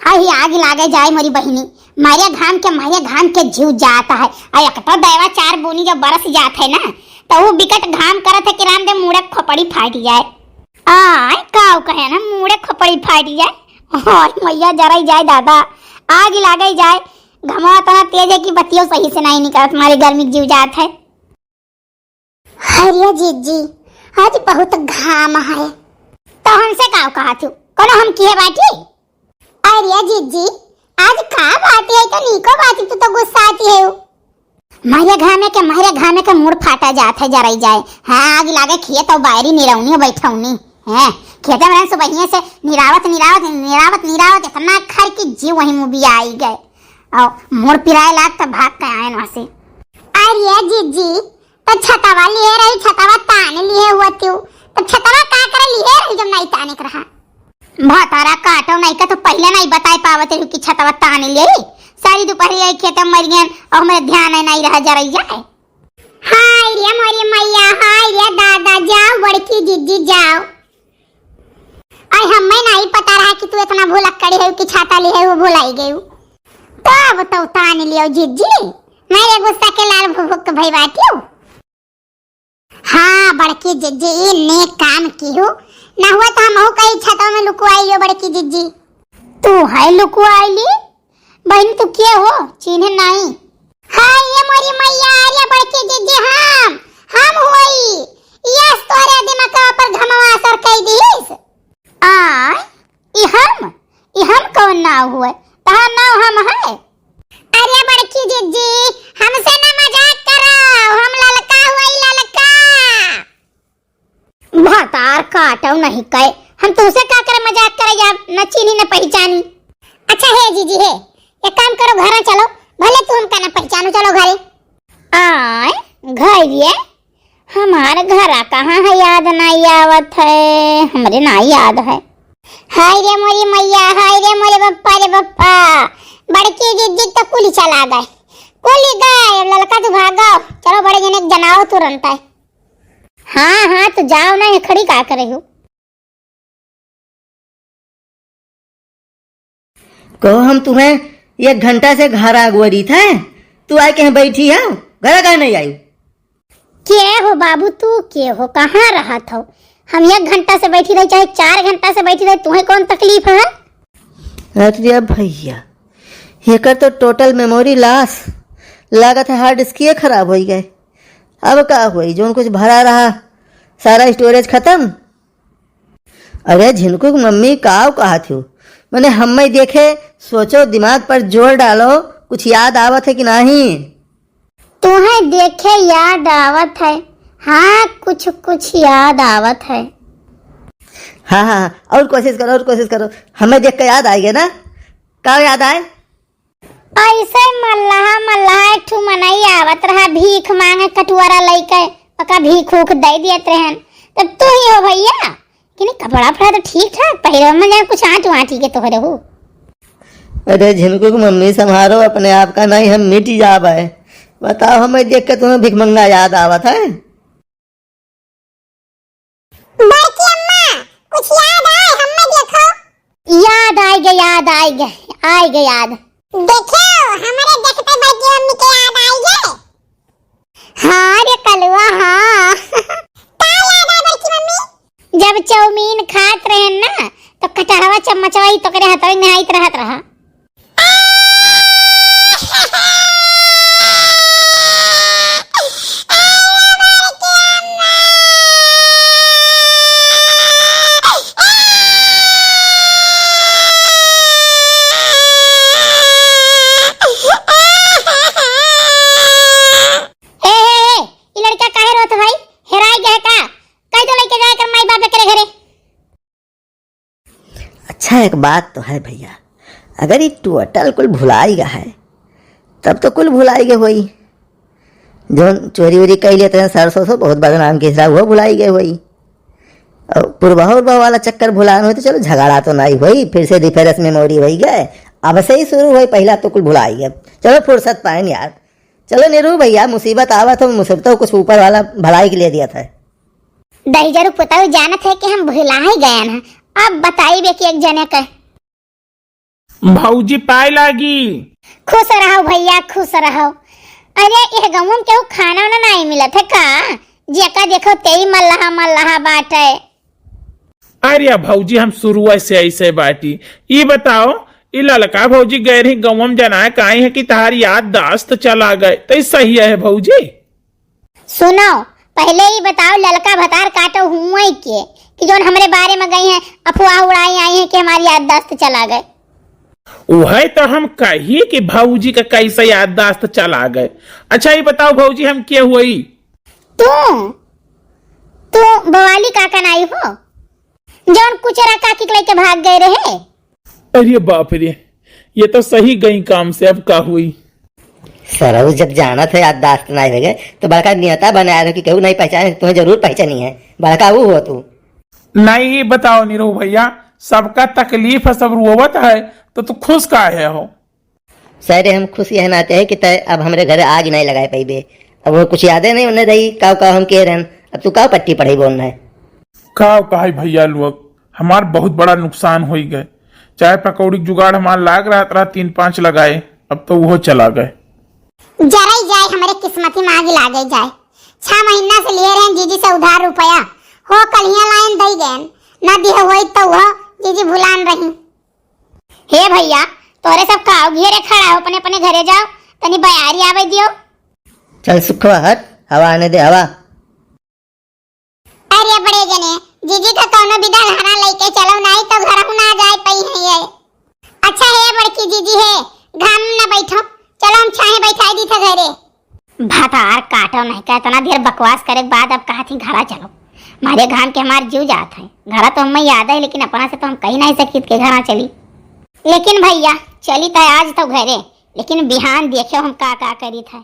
हाय आग लागे जाए मोरी बहिनी, मारे घाम के जीव जाता है। आ एकटा देवा चार बोनी जब बरस जात है ना तो वो बिकट घाम करत है कि राम दे मुड़े खोपड़ी फाट जाए। आय काव कहे ना मुड़े खोपड़ी फाट जाए। हाय मैया जराई जाए दादा, आग लागे जाए। घमवा इतना तेज है कि बत्तियों सही से नहीं निकलत, मारे गर्मी जीव जात है। हरिया जीजी आज बहुत घाम है। तो हमसे काव कहा तू कोनो हम किए बाटी। अरे जीजी आज का बात है तो नीको बात तू तो गुस्सा आती है। मारे घामे के मुड़ फाटा जात है जराई जाए। हाँ आग लागे खेत और बाहरी निरौनी बैठौनी है। खेते में सुबह से निरावत इतना खर की जीव वही मुँह भी आई गए और मुड़ पिराए लाग तो भाग के आए वहां से। अरे जीजी तो छतावा लिए रही, छतावा ताने लिए हुआ तू तो छतावा का करे लिए रही जब नहीं ताने कर रहा। भातारा काटो नहीं का तो पहले नहीं बताए पावत है कि छतवा ताने ले सारी दोपहर आई खेत में मर गए और मेरे ध्यान नहीं रहा जरई जाए। हाय रे मोरी मैया, हाय रे दादा, जाओ बड़की जीजी जाओ। आई हमें नहीं पता रहा कि तू इतना भुलक्कड़ी है कि छाता ली है वो भुलाई गई। तो अब तो ताने लियो जीजी, मेरे गुस्सा के लाल भुक भई बाटी हो। हाँ बड़की जीजी ने काम की हो ना हुआ तो हम कई छतों में लुकवाई हो। बड़की जीजी तू है लुकवाई ली बहन, तू क्या हो चिन्ह नहीं। हाय ये मोरी मैया, अरे बड़की जीजी हम होई यस तोरे दिमाग पर घमवा असर कई दीस। आ ई हम कौन ना हुए तहां नाव हम है। अरे बड़की जीजी हमसे ना मजाक करो, हम ललका हुई ललका। भातार काटो नहीं कहे, हम तुमसे का करे मजाक करे जा न चीनी न पहचानी। अच्छा है जीजी है, एक काम करो घर चलो, भले तुम का न पहचानो, चलो घरे। आय घर ये हमारे घर कहाँ है, याद नहीं आवत है, हमरे ना याद है। हाय रे मोरी मैया, हाय रे मोरे बप्पा रे बप्पा, बड़की जीजी तो कुली चला गए, कुली गए ललका तू भागो। चलो बड़े जने जनाओ तुरंत है। हाँ तो जाओ ना, ये खड़ी का करे हो। कहो हम तुम्हें 1 घंटा से घर आगुरी था, तू आके यहाँ बैठी है, घर का नहीं आई। क्या हो बाबू तू, क्या हो कहाँ रहा था? हम 1 घंटा से बैठी रही चाहे 4 घंटा से बैठी रही, तुम्हें कौन तकलीफ है? अरे भैया ये कर तो टोटल मेमोरी लॉस, लागत है हार्ड डिस्क खराब हो गए। अब का हुई जो कुछ भरा रहा सारा स्टोरेज खत्म। अरे झिनकू की मम्मी काव कहा थी, मैंने हमें देखे सोचो दिमाग पर जोर डालो, कुछ याद आवत है कि नहीं? तुम्हें देखे याद आवत है, हाँ कुछ याद आवत है। हाँ और कोशिश करो, हमें देख कर याद आएगा ना? का याद आए? ऐसे मल्लाह एक ठू मनई आवत रहा, भीख मांगे कटुआरा लेके पका भीख उख दे दियत रहन। तब तू ही हो भैया कि नहीं? कपड़ा फड़ा तो ठीक ठाक पहले में जाए, कुछ आंटी के तोहरे हो। अरे झिनकू की मम्मी संभालो अपने आप का, नहीं हम मिट जाब है। बताओ हमें देख के तुम्हें भिख मंगना याद आवत है? बड़की अम्मा कुछ याद आए हमें देखो। याद आए गए याद। देखो हमारे देखते बड़की मम्मी के याद आई गए। हाँ रे कलवा हाँ। क्या याद है बड़की मम्मी? जब चाउमीन खात रहे ना तो कटहवा चम्मचवा ही तो करे हथौड़ी में आइत रहत रहा। अच्छा एक बात तो है भैया, अगर ये टोटल कुल भुलाई गया है तब तो कुल भुलाई गए हुई, जो चोरी वोरी कर लेते हैं सरसों से बहुत बदनाम के हिसाब वो भुलाई गए हुई। और पूर्वा वाला चक्कर भुलाना हो तो चलो झगड़ा तो नहीं हुई, फिर से रिफ्रेश मेमोरी हो गए, अब से ही शुरू हुई, पहला तो कुल भुलाई गया। चलो फुर्सत पाए यार, चलो नीरू भैया मुसीबत आवा तो मुसीबत कुछ ऊपर वाला भलाई के लिए दिया था। दही जरूर पता जानत है कि हम भुला ही गए ना, अब बताइए कि एक जने का भौजी पाए लागी। खुश रहो भैया, खुश रहो। अरे यह गाँव में केहू खाना वाना नहीं मिलत है का? जेका देखो तेई मल्लाहा मल्लाहा बाटे। अरे भौजी हम शुरू से ऐसे बाटी। ये बताओ, ये ललका भौजी गए रही गाँव में जनाए काहे है कि तहारी याददाश्त चला गए, तो सही है भौजी। सुनो, पहले ही बताओ ललका भतार काटो हुआ ही के कि जो हमारे बारे में गई हैं अफवाह उड़ाई आई हैं कि हमारी याददाश्त चला गए। वह तो हम कही कि भौजी का कैसे याददाश्त चला गए। अच्छा ये बताओ भौजी, हम क्या हुई? तू बवाली काका नाई हो जौन कुचरा काकी के लेके भाग गए रहे। अरे बाप रे, ये तो सही गई काम से। अब का हुई? सरऊ जब जाना था याददाश्त नहीं हो गए तो बड़का नियता बनाया था कि केहू नहीं पहचाने, तुम्हें जरूर पहचानी है। बड़का वो हो तू। नहीं ये बताओ नीरू भैया, सबका तकलीफ है, सब रोवत है, तो तू खुश काहे हो? सर हम खुश यह नाते हैं कि तय अब हमारे घर आग नहीं लगाए पाइबे। अब वो कुछ यादें नहीं उन्हें रही काव हम कह रहे। अब तू काव पट्टी पढ़ाई बोलना है का कहा भैया लोग, हमार बहुत बड़ा नुकसान हो गए। चाय पकौड़ी जुगाड़ हमार लाग रहा था, 3-5 लगाए, अब तो वो चला गए। जरा ही जाए हमारे किस्मती में आग लागे जाए। 6 महीना से लिए रहे जीजी से उधार रुपया हो कलियां लाइन दई गए न दिए होई तो वो जीजी भुलान रही। हे भैया, तोरे सब काव घेरे खड़ा हो, अपने अपने घरे जाओ, तनी बयारी आवे दियो। चल सुखवा हट, हवा आने दे हवा। अरे बड़े जने जीजी का कोनो विदा धारा लेके चलो, नहीं तो घर ना जाए पई है ये। अच्छा है बड़की जीजी है, घाम ना बैठो, चलो हम छाहे बैठाई दी थे घरे। भातार काटो नहीं का इतना देर बकवास करे के बाद अब कहा थी घरा चलो। मारे घाम के हमारे जीव जात है। घरा तो हमें याद है लेकिन अपना से तो हम कहीं नहीं सकी के घरा चली। लेकिन भैया चली तो आज तो घरे, लेकिन बिहान देखो हम का करी था।